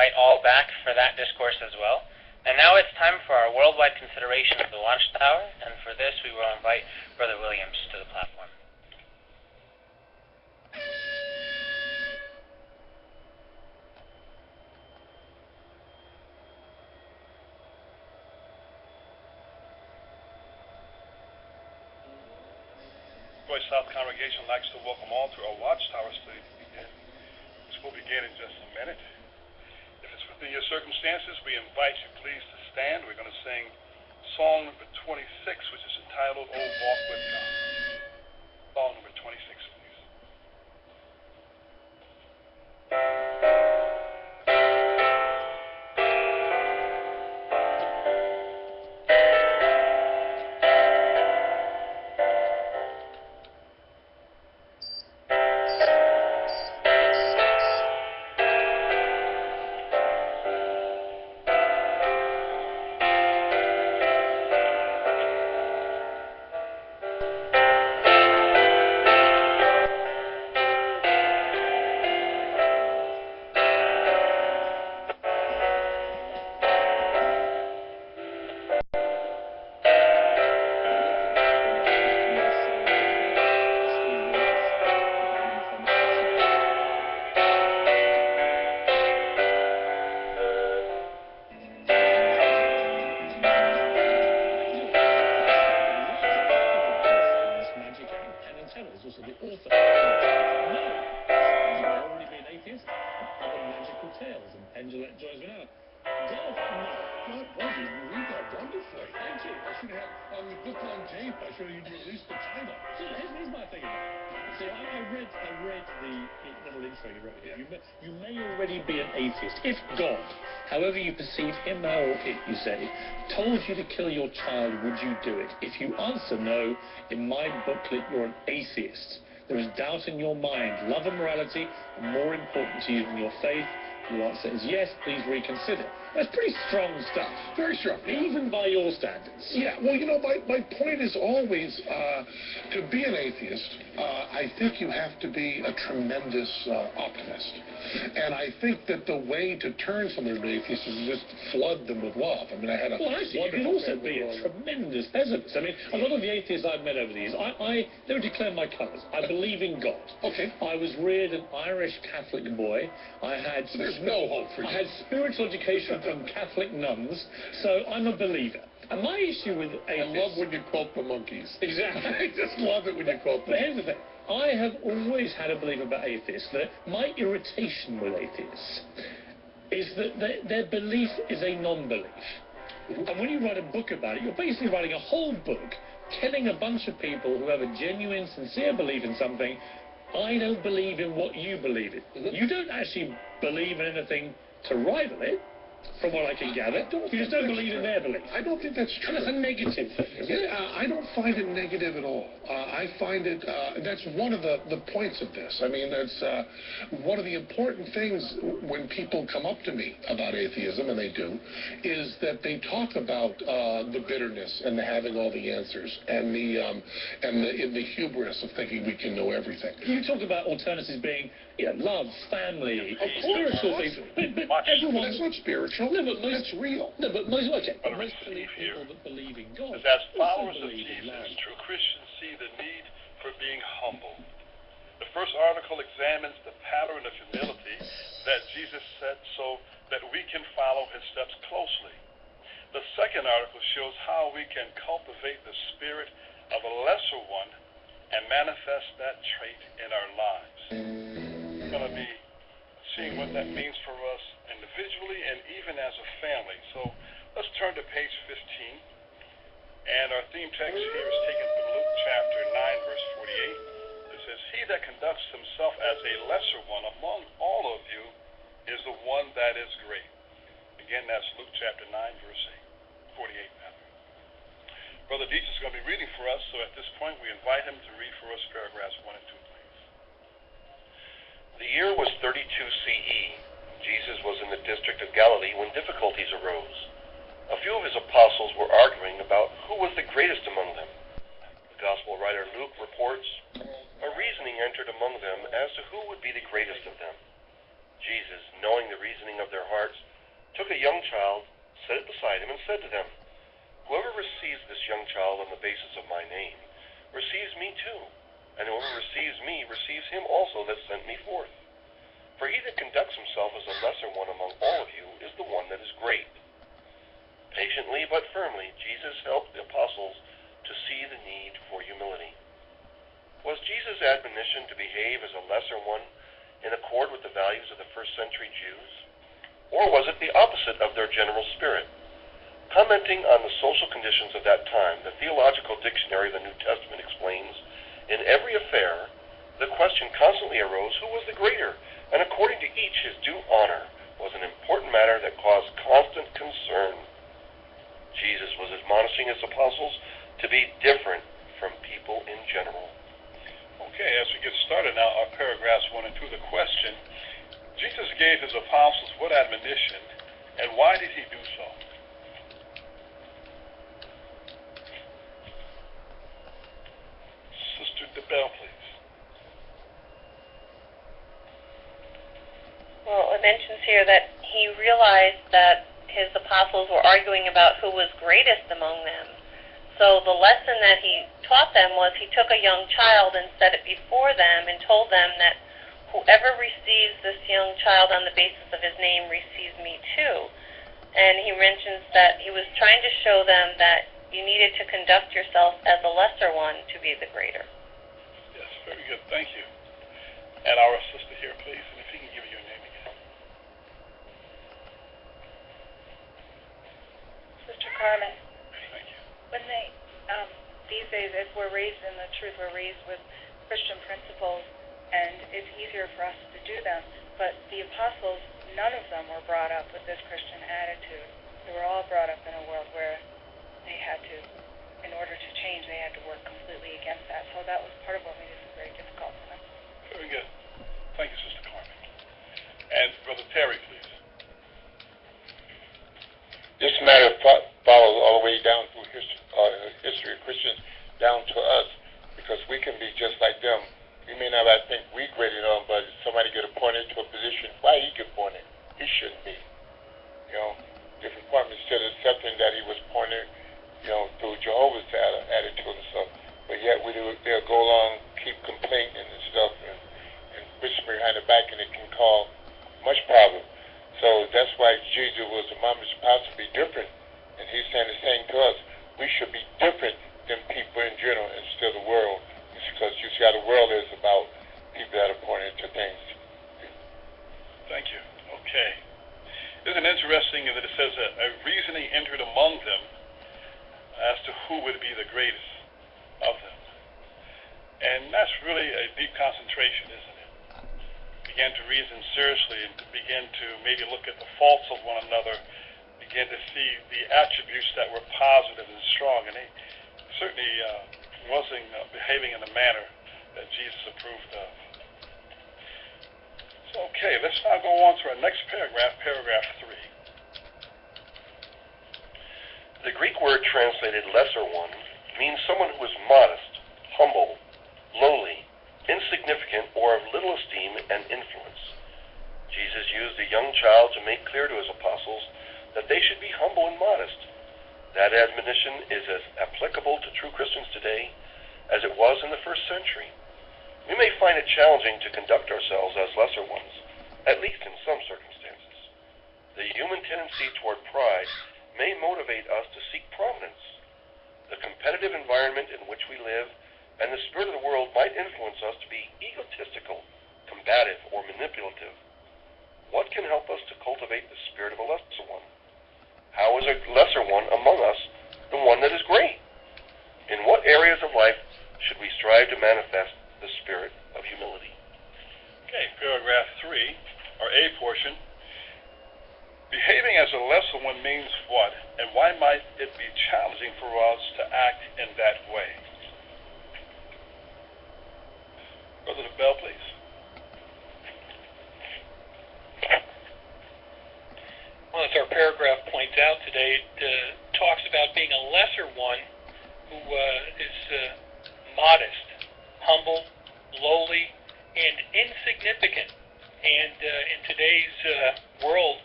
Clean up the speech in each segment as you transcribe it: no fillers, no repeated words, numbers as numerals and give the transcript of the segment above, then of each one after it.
invite all back for that discourse as well. And now it's time for our worldwide consideration of the Watchtower, and for this we will invite Brother Williams to the platform. South congregation likes to welcome all to our Watchtower study to begin. This will begin in just a minute. If it's within your circumstances, we invite you please to stand. We're going to sing song number 26, which is entitled, "Oh, Walk with God." Song number 26, please. You may already be an atheist. If God, however you perceive him or it, you say, told you to kill your child, would you do it? If you answer no, in my booklet, you're an atheist. There is doubt in your mind. Love and morality are more important to you than your faith. Your answer is yes, please reconsider. That's pretty strong stuff. Very strong. Even by your standards. Yeah, well, you know, my point is always to be an atheist, I think you have to be a tremendous optimist. And I think that the way to turn someone into an atheist is to just flood them with love. I mean, I had a Well, actually, you can also be a tremendous pessimist. I mean, a lot of the atheists I've met over the years, they would declare my colours. I believe in God. Okay. I was reared an Irish Catholic boy. So there's no hope for you. I had spiritual education from Catholic nuns, so I'm a believer. And my issue with atheists... I love when you quote the monkeys. Exactly. I just love it when you quote them. But here's the thing. I have always had a belief about atheists, that my irritation with atheists is that their belief is a non-belief. And when you write a book about it, you're basically writing a whole book telling a bunch of people who have a genuine, sincere belief in something, I don't believe in what you believe in. You don't actually believe in anything to rival it, from what I can gather. You just don't believe in their belief. I don't think that's true. And that's a negative thing, isn't it? I don't find it negative at all. I find it, that's one of the points of this. I mean, that's one of the important things when people come up to me about atheism, and they do, is that they talk about the bitterness and the having all the answers and the hubris of thinking we can know everything. You talk about alternatives being, love, family, spiritual things. But everyone... That's not spiritual. No, but most... That's real. No, but most... Okay, But most people that believe in God... As followers of Jesus, true Christians see the need for being humble. The first article examines the pattern of humility that Jesus set so that we can follow his steps closely. The second article shows how we can cultivate the spirit of a lesser one and manifest that trait in our lives. We're going to be seeing what that means for us individually and even as a family. So let's turn to page 15. And our theme text here is taken from Luke chapter 9, verse 48. It says, "He that conducts himself as a lesser one among all of you is the one that is great." Again, that's Luke chapter 9, verse 48. Brother Dietz is going to be reading for us, so at this point we invite him to read for us paragraphs 1 and 2, please. The year was 32 CE. Jesus was in the district of Galilee when difficulties arose. A few of his apostles were arguing about who was the greatest among them. The gospel writer Luke reports, a reasoning entered among them as to who would be the greatest of them. Jesus, knowing the reasoning of their hearts, took a young child, set it beside him, and said to them, "Whoever receives this young child on the basis of my name receives me too, and whoever receives me receives him also that sent me forth. For he that conducts himself as a lesser one among all of you is the one that is great." Patiently but firmly, Jesus helped the apostles to see the need for humility. Was Jesus' admonition to behave as a lesser one in accord with the values of the first century Jews? Or was it the opposite of their general spirit? Commenting on the social conditions of that time, the Theological Dictionary of the New Testament explains, "In every affair, the question constantly arose, who was the greater? And according to each his due honor was an important matter that caused constant concern." Jesus was admonishing his apostles to be different from people in general. Okay, as we get started now, our paragraphs 1 and 2, the question, Jesus gave his apostles what admonition, and why did he do so? Sister DeBell, please. Well, it mentions here that he realized that his apostles were arguing about who was greatest among them. So the lesson that he taught them was he took a young child and set it before them and told them that whoever receives this young child on the basis of his name receives me too. And he mentions that he was trying to show them that you needed to conduct yourself as a lesser one to be the greater. Yes, very good. Thank you. And our sister here, please, and if you can give your name again. Sister Carmen, Thank you. when these days, if we're raised in the truth, we're raised with Christian principles, and it's easier for us to do them. But the apostles, none of them were brought up with this Christian attitude. They were all brought up in a world where they had to, in order to change, they had to work completely against that. So that was part of what made it very difficult for them. Very good. Thank you, Sister Carmen. And Brother Terry, please. This matter follows all the way down through history of Christians down to us, because we can be just like them. We may not think we great enough, but if somebody get appointed to a position, why he get appointed? He shouldn't be. Different appointments, instead of accepting that he was appointed, through Jehovah's attitude and stuff. But yet they'll go along, keep complaining and stuff, and whispering behind the back, and it can cause much problem. So that's why Jesus was a mama's supposed to be different, and he's saying the same to us. We should be different than people in general instead of the world, because you see how the world is about people that are appointed to things. Thank you. Okay. Isn't it interesting that it says that a reasoning entered among them as to who would be the greatest of them? And that's really a deep concentration, isn't it? Began to reason seriously and to begin to maybe look at the faults of one another, begin to see the attributes that were positive and strong. And he certainly wasn't behaving in a manner that Jesus approved of. So, okay, let's now go on to our next paragraph, paragraph 3. The Greek word translated lesser one means someone who is modest, humble, lowly, insignificant, or of little esteem and influence. Jesus used a young child to make clear to his apostles that they should be humble and modest. That admonition is as applicable to true Christians today as it was in the first century. We may find it challenging to conduct ourselves as lesser ones, at least in some circumstances. The human tendency toward pride may motivate us to seek prominence. The competitive environment in which we live and the spirit of the world might influence us to be egotistical, combative, or manipulative. What can help us to cultivate the spirit of a lesser one? How is a lesser one among us the one that is great? In what areas of life should we strive to manifest the spirit of humility? Okay, paragraph 3, or A portion. Behaving as a lesser one means what, and why might it be challenging for us to act in that way? Brother DeBell, please. Well, as our paragraph points out today, it talks about being a lesser one who is modest, humble, lowly, and insignificant. And in today's world,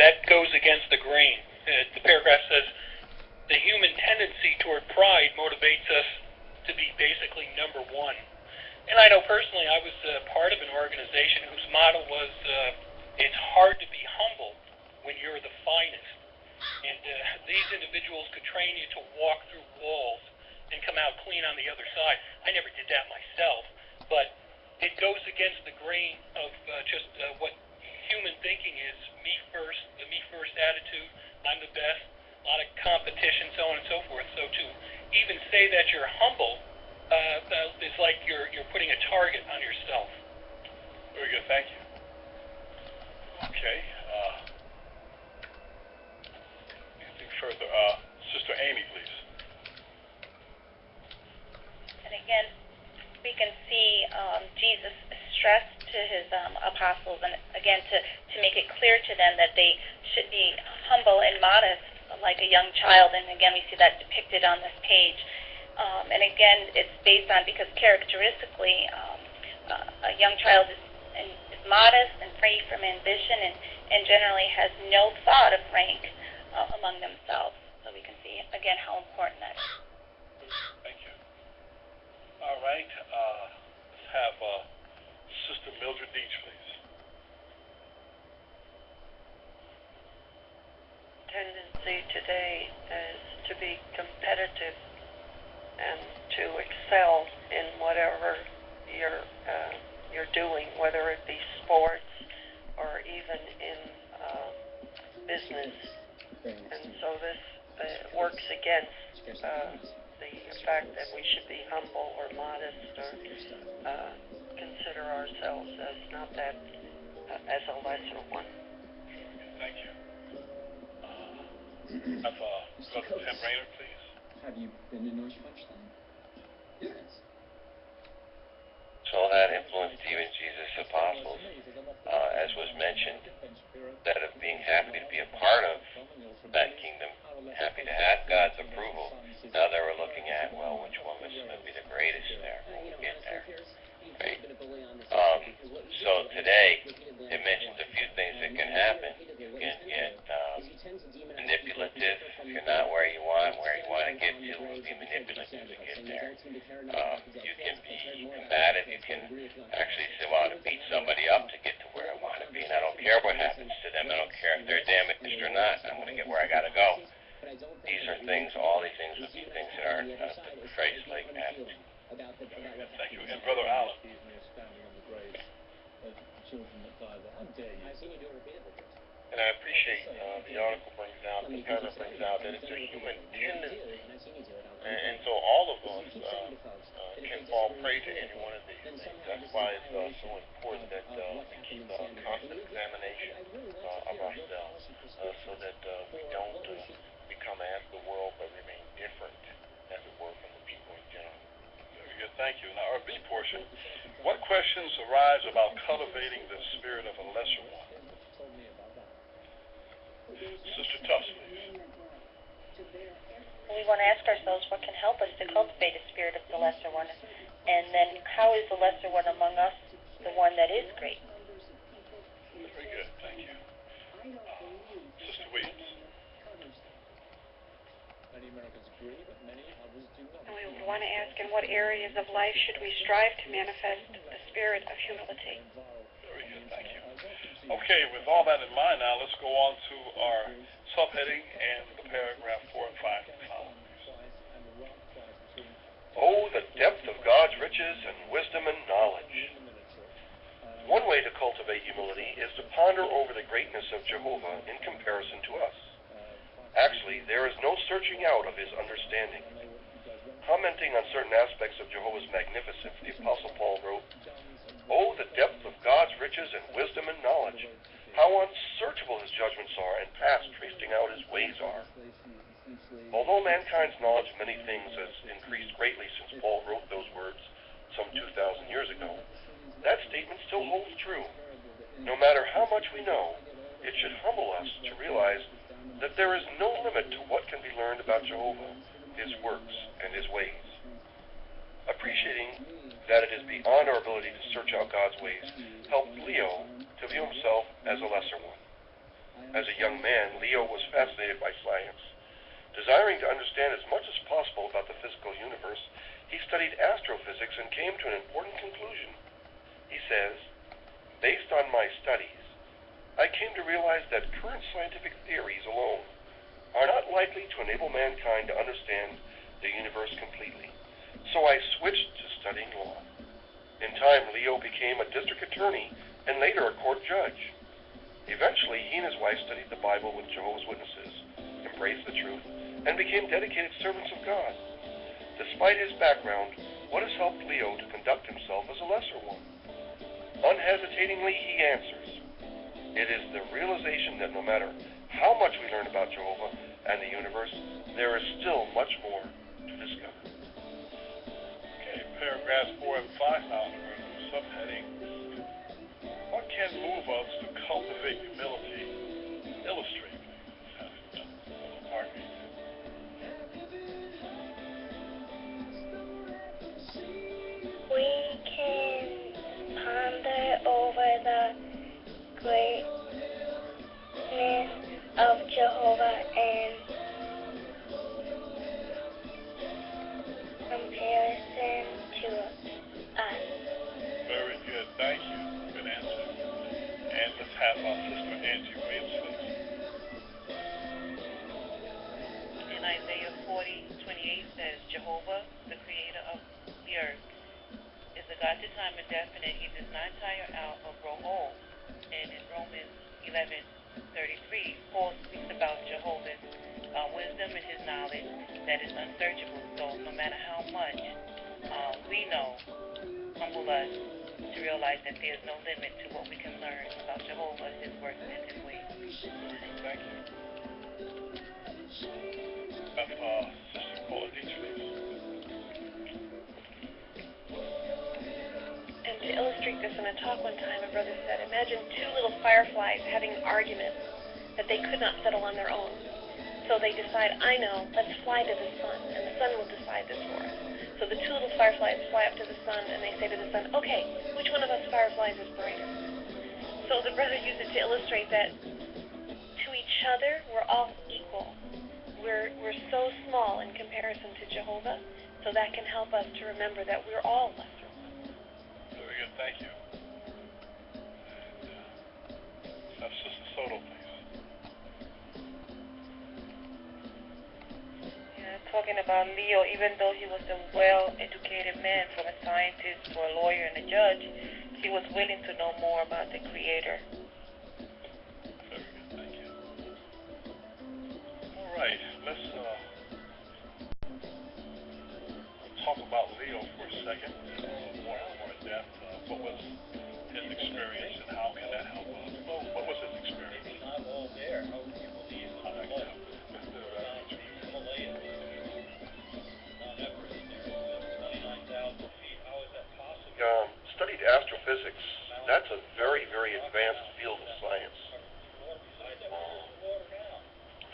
that goes against the grain. The paragraph says, the human tendency toward pride motivates us to be basically number one. And I know personally I was part of an organization whose motto was, it's hard to be humble when you're the finest. And these individuals could train you to walk through walls and come out clean on the other side. I never did that myself, but it goes against the grain of just what human thinking is. Me first, the me first attitude, I'm the best, a lot of competition, so on and so forth. So to even say that you're humble is like you're putting a target on yourself. Very good, thank you. Okay. Anything further? Sister Amy, please. And again, we can see Jesus stress to his apostles, and again to make it clear to them that they should be humble and modest like a young child, and again we see that depicted on this page. And again, it's based on, because characteristically a young child is modest and free from ambition, and generally has no thought of rank among themselves. So we can see again how important that is. Thank you. All right, let's have Sister Mildred Deach, please. Tendency today is to be competitive and to excel in whatever you're doing, whether it be sports or even in business. And so this works against the fact that we should be humble or modest or consider ourselves as not that, as a lesser one. Thank you. Have Brother Tim Raynor, please. Have you been to North Punch then? Yes. So that influenced even Jesus' apostles, as was mentioned, instead of being happy to be a part of that kingdom, happy to have God's approval, now they were looking at, well, which one was going to be the greatest there when we get there. Right? So today, it mentions a few things that can happen. You can get manipulative. If you're not where you want to get to, will be manipulative to get there. You can be combative. You can actually say, well, to beat somebody up to get to where I want to be, and I don't care what happens to them. I don't care if they're damaged or not. I'm going to get where I got to go. These are things, all these things would be things that aren't Christ-like attitudes. Thank you. And Brother Allen. And I appreciate the article brings out, the paragraph brings out that it's a human tendency. And so all of us can fall prey to any one of these things. That's why it's so important that we keep constant examination of ourselves so that we don't become as the world but remain different, as it were, from the people in general. Very good, thank you. Now, our B portion, what questions arise about cultivating the spirit of a lesser one? Sister Tufts, please. We want to ask ourselves what can help us to cultivate a spirit of the lesser one, and then how is the lesser one among us the one that is great? Very good, thank you. Sister Williams. Many Americans agree, but many others do not. We want to ask, in what areas of life should we strive to manifest the spirit of humility? Very good, thank you. Okay, with all that in mind now, let's go on to our subheading and the paragraph 4 and 5 and follow. Oh, the depth of God's riches and wisdom and knowledge. One way to cultivate humility is to ponder over the greatness of Jehovah in comparison to us. Actually, there is no searching out of his understanding. Commenting on certain aspects of Jehovah's magnificence, the Apostle Paul wrote, "Oh, the depth of God's riches and wisdom and knowledge! How unsearchable his judgments are, and past tracing out his ways are." Although mankind's knowledge of many things has increased greatly since Paul wrote those words some 2,000 years ago, that statement still holds true. No matter how much we know, it should humble us to realize that there is no limit to what can be learned about Jehovah, his works, and his ways. Appreciating that it is beyond our ability to search out God's ways helped Leo to view himself as a lesser one. As a young man, Leo was fascinated by science. Desiring to understand as much as possible about the physical universe, he studied astrophysics and came to an important conclusion. He says, "Based on my studies, I came to realize that current scientific theories alone are not likely to enable mankind to understand the universe completely. So I switched to studying law. In time, Leo became a district attorney and later a court judge. Eventually, he and his wife studied the Bible with Jehovah's Witnesses, embraced the truth, and became dedicated servants of God. Despite his background, what has helped Leo to conduct himself as a lesser one? Unhesitatingly, he answers, it is the realization that no matter how much we learn about Jehovah and the universe, there is still much more to discover." Okay, paragraphs 4 and 5 now under a new subheading. What can move us to cultivate humility? Illustrate, please. Pardon me. We can ponder over the greatness of Jehovah and comparison to us. Very good, thank you. Good answer. And let's have our sister Angie Williams, please. In Isaiah 40:28 says, Jehovah, the creator of the earth, is a God to time and definite. He does not tire out or grow old. And in Romans 11:33, Paul speaks about Jehovah's wisdom and his knowledge that is unsearchable. So no matter how much we know, humble us to realize that there's no limit to what we can learn about Jehovah, his works, and his ways. Thank you. Sister Paula Dietrich, please. And to illustrate this in a talk one time, a brother said, imagine two little fireflies having an argument that they could not settle on their own. So they decide, I know, let's fly to the sun, and the sun will decide this for us. So the two little fireflies fly up to the sun, and they say to the sun, okay, which one of us fireflies is brighter? So the brother used it to illustrate that to each other, we're all equal. We're so small in comparison to Jehovah, so that can help us to remember that we're all lesser. Very good, thank you. And Sister Soto, please. Talking about Leo, even though he was a well-educated man, from a scientist to a lawyer and a judge, he was willing to know more about the Creator. Very good, thank you. All right, let's talk about Leo for a second. More in depth. What was his experience and how can that help us? Well, what was his experience? If not all there, how can you believe how much? Studied astrophysics. That's a very, very advanced field of science.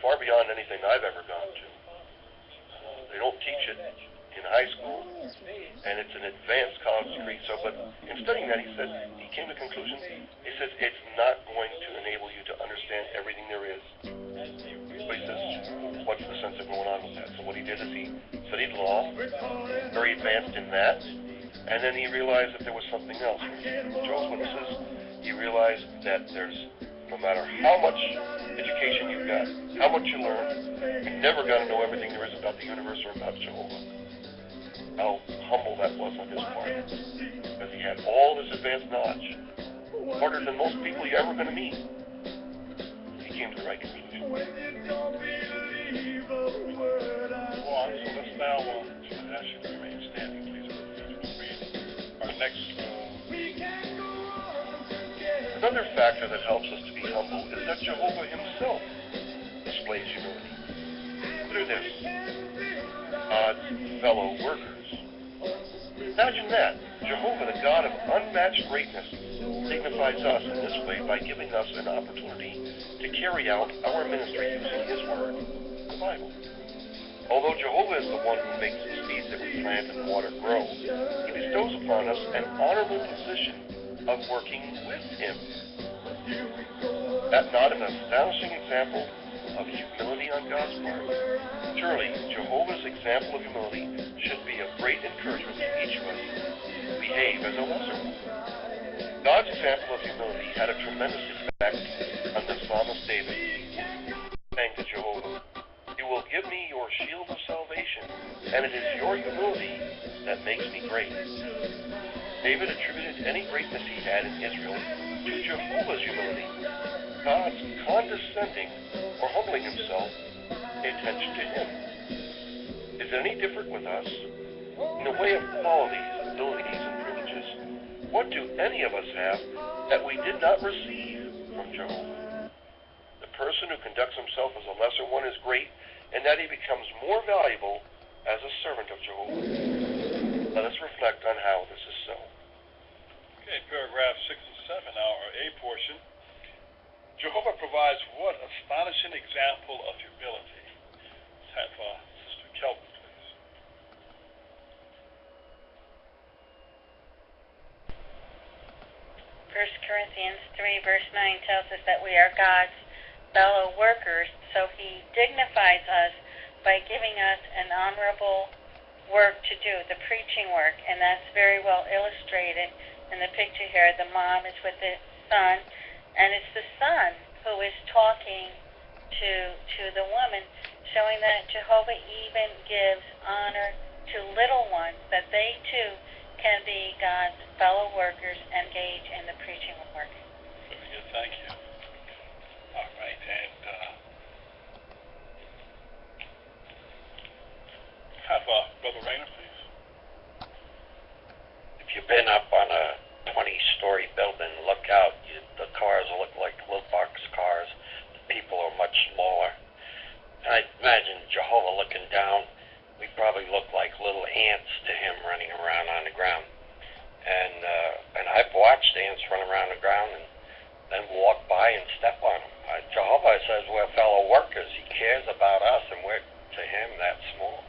Far beyond anything I've ever gone to. They don't teach it in high school, and it's an advanced college degree. So, but in studying that, he came to the conclusion, he says, it's not going to enable you to understand everything there is. But he says, what's the sense of going on with that? So what he did is he studied law, very advanced in that, and then he realized that there was something else. Jehovah's Witnesses, he realized that there's, no matter how much education you've got, how much you learn, you're never going to know everything there is about the universe or about Jehovah. How humble that was on his part. Because he had all this advanced knowledge, harder than most people you're ever going to meet. He came to the right conclusion. Go on, so let's now ask you to remain standing, please. Our next. Another factor that helps us to be humble is that Jehovah himself displays humility. Through this, God's fellow workers. Imagine that. Jehovah, the God of unmatched greatness, signifies us in this way by giving us an opportunity to carry out our ministry using his word, the Bible. Although Jehovah is the one who makes the seeds that we plant and water grow, he bestows upon us an honorable position of working with him. That not an astonishing example of humility on God's part? Surely, Jehovah's example of humility should be of great encouragement to each of us who behave as a lesser one. God's example of humility had a tremendous effect on the psalmist David, saying to Jehovah, "You will give me your shield of salvation, and it is your humility that makes me great." David attributed any greatness he had in Israel to Jehovah's humility. God's condescending or humbling himself, pay attention to him. Is it any different with us? In the way of qualities, abilities, and privileges, what do any of us have that we did not receive from Jehovah? The person who conducts himself as a lesser one is great in that he becomes more valuable as a servant of Jehovah. Let us reflect on how this is so. Okay, paragraph 6 and 7 now are A portion. Jehovah provides what astonishing example of humility. Let's have Sister Kelvin, please. 1 Corinthians 3 verse 9 tells us that we are God's fellow workers, so he dignifies us by giving us an honorable work to do, the preaching work, and that's very well illustrated in the picture here. The mom is with the son, and it's the son who is talking to the woman, showing that Jehovah even gives honor to little ones, that they too can be God's fellow workers, engage in the preaching work. Very good, thank you. All right, and have Brother Rayner, please. If you've been up on a 20-story building, look out. The cars look like little box cars. The people are much smaller. And I imagine Jehovah looking down, we probably look like little ants to him running around on the ground. And I've watched ants run around the ground and then walk by and step on them. Jehovah says we're fellow workers. He cares about us, and we're, to him, that small.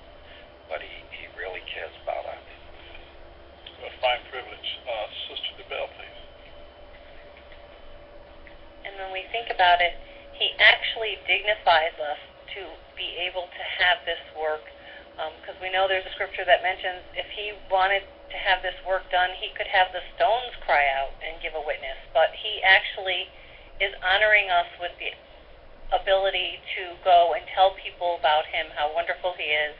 But he really cares about us. A fine privilege. Sister DeBelle, please. And when we think about it, he actually dignifies us to be able to have this work, because we know there's a scripture that mentions if he wanted to have this work done, he could have the stones cry out and give a witness, but he actually is honoring us with the ability to go and tell people about him, how wonderful he is.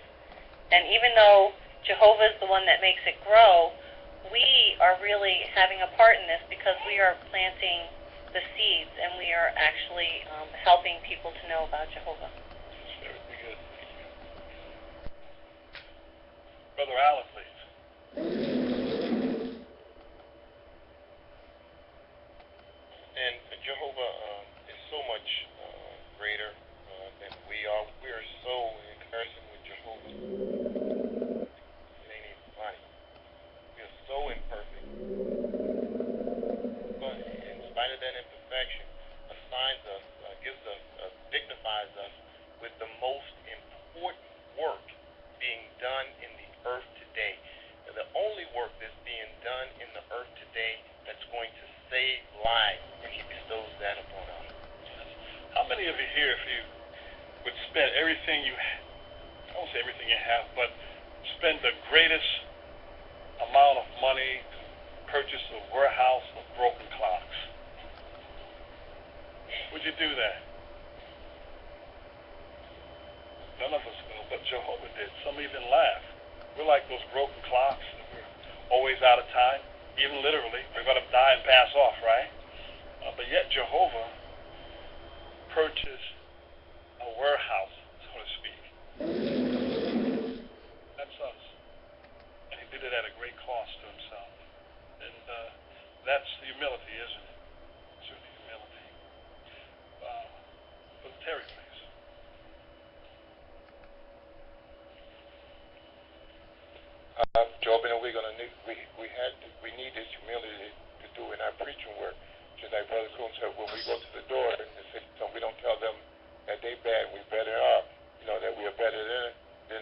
And even though Jehovah is the one that makes it grow, we are really having a part in this because we are planting the seeds and we are actually helping people to know about Jehovah. Very good. Brother Allen, please. And Jehovah is so much greater than we are. We are so in comparison with Jehovah. It ain't even funny. We are so imperfect. But in spite of that imperfection, assigns us, gives us, dignifies us with the most important work being done in the earth today. And the only work that's being done in the earth today that's going to save lives, and he bestows that upon us. How many of you here, if you would spend everything you have, I won't say everything you have, but spend the greatest amount of money to purchase a warehouse of broken clocks? Would you do that? None of us will, but Jehovah did. Some even laugh. We're like those broken clocks. We're always out of time, even literally. We're going to die and pass off, right? But yet Jehovah purchased a warehouse, so to speak. That's us. And he did it at a great cost to himself. And that's humility, isn't it? Certainly humility. But Terry, please. Job, and we're gonna need we need this humility to do in our preaching work. Just like Brother Coon said, when we go to the door and say, so we don't tell them that they bad, we better are. You know that we are better than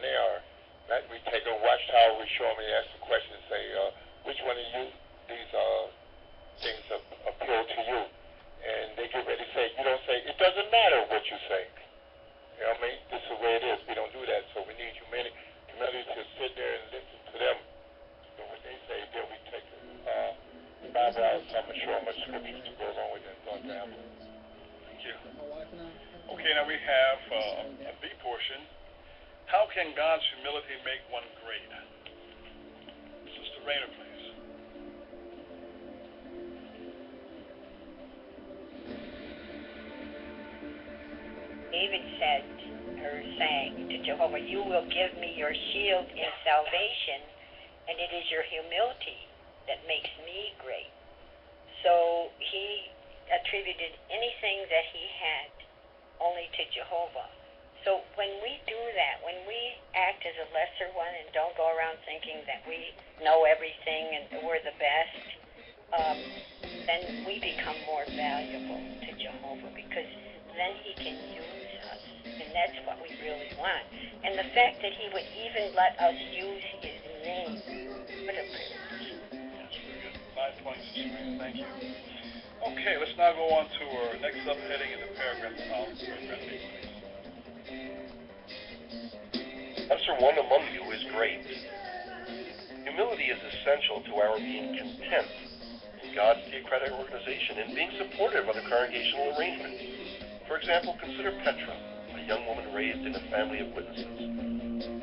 you. Okay, now we have a B portion. How can God's humility make one great? Sister Rayner, please. David said, or sang to Jehovah, "You will give me your shield in salvation, and it is your humility that makes me great." So he attributed anything that he had only to Jehovah. So when we do that, when we act as a lesser one and don't go around thinking that we know everything and we're the best, then we become more valuable to Jehovah, because then he can use us, and that's what we really want. And the fact that he would even let us use his name, what a privilege. 5 points. Thank you. Okay, let's now go on to our next subheading in the paragraph about paragraph 8. Lesser one among you is great. Humility is essential to our being content in God's theocratic organization and being supportive of the congregational arrangement. For example, consider Petra, a young woman raised in a family of witnesses.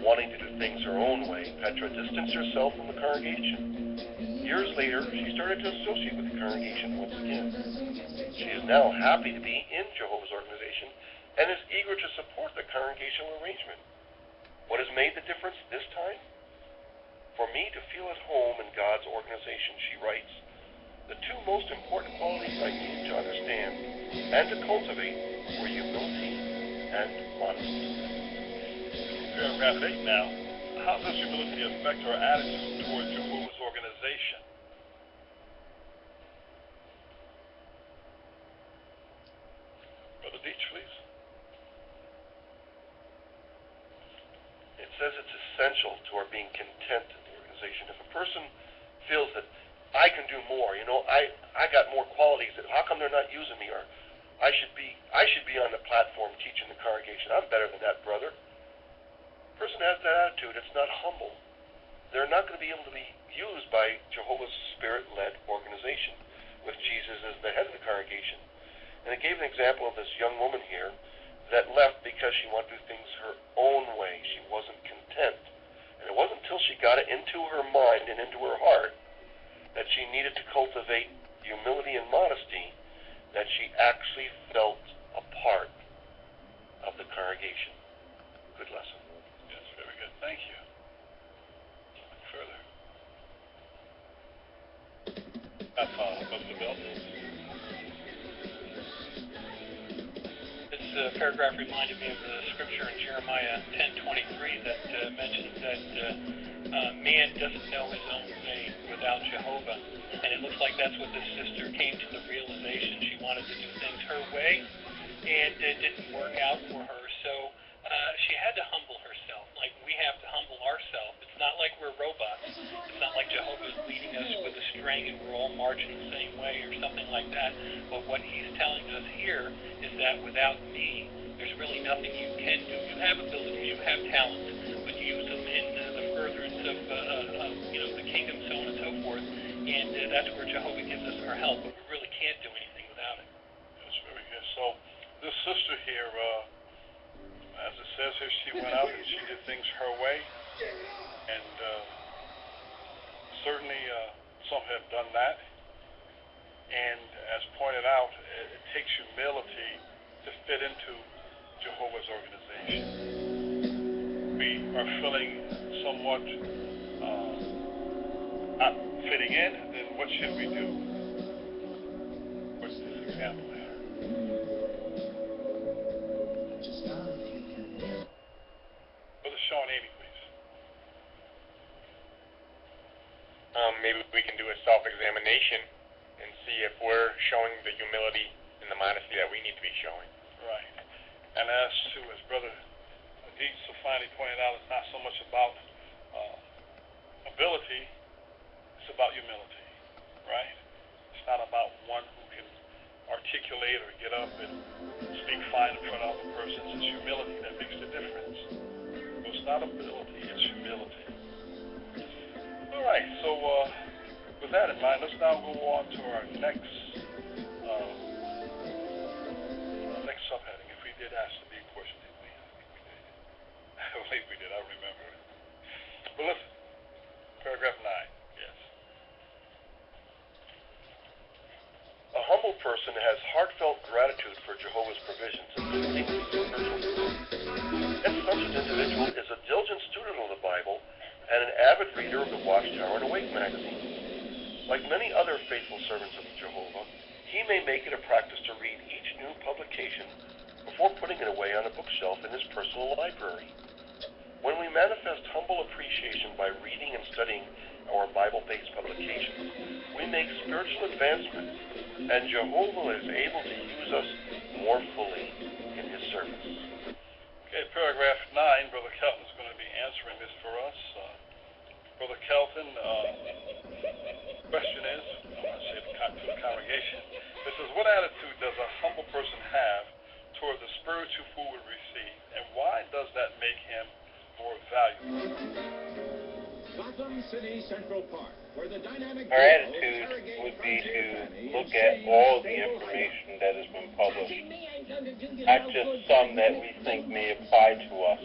Wanting to do things her own way, Petra distanced herself from the congregation. Years later, she started to associate with the congregation once again. She is now happy to be in Jehovah's organization and is eager to support the congregational arrangement. What has made the difference this time? For me to feel at home in God's organization, she writes, the two most important qualities I needed to understand and to cultivate were humility and modesty. Paragraph 8 now. How does humility affect our attitude toward Jehovah's organization? Brother Deitch, please. It says it's essential to our being content in the organization. If a person feels that I can do more, I got more qualities, that how come they're not using me, or I should be on the platform teaching the congregation, I'm better than that brother. The person has that attitude, it's not humble. They're not going to be able to be used by Jehovah's Spirit-led organization with Jesus as the head of the congregation. And it gave an example of this young woman here that left because she wanted to do things her own way. She wasn't content. And it wasn't until she got it into her mind and into her heart that she needed to cultivate humility and modesty that she actually felt a part of the congregation. Good lesson. Yes, very good. Thank you. Further. Brother Bell. This paragraph reminded me of the scripture in Jeremiah 10:23 that mentions that man doesn't know his own way without Jehovah. And it looks like that's what this sister came to the realization. She wanted to do things her way, and it didn't work out for her. So she had to humble herself, like we have to humble ourselves. It's not like we're robots. It's not like Jehovah's leading us with a string and we're all marching the same way or something like that. But what he's telling us here is that without me, there's really nothing you can do. You have abilities, you have talents, but use them in the furtherance of the kingdom, so on and so forth. And that's where Jehovah gives us our help, but we really can't do anything without it. That's very good. So this sister here, as it says here, she went out and she did things her way, and certainly some have done that. And as pointed out, it takes humility to fit into Jehovah's organization. We are feeling somewhat not fitting in, then what should we do? What's this example here? Brother Sean, Amy, please. Maybe we can do a self-examination and see if we're showing the humility and the modesty that we need to be showing. Right. And as Brother Deitch so finely pointed out, it's not so much about ability, it's about humility, right? It's not about one who can articulate or get up and speak fine in front of other persons. It's humility that makes the difference. So it's not ability, it's humility. All right, so with that in mind, let's now go on to our next person has heartfelt gratitude for Jehovah's provisions and continues spiritual growth. And such an individual is a diligent student of the Bible and an avid reader of the Watchtower and Awake magazine. Like many other faithful servants of Jehovah, he may make it a practice to read each new publication before putting it away on a bookshelf in his personal library. When we manifest humble appreciation by reading and studying our Bible-based publications, we make spiritual advancement, and Jehovah is able to use us more fully in his service. Okay, paragraph 9, Brother Kelton is going to be answering this for us. Brother Kelton, question is, I say to the congregation, it says, what attitude does a humble person have toward the spiritual food we receive, and why does that make him more valuable? Gotham City Central Park, where the dynamic our attitude would be to look at all the information that has been published, not just some that we think may apply to us.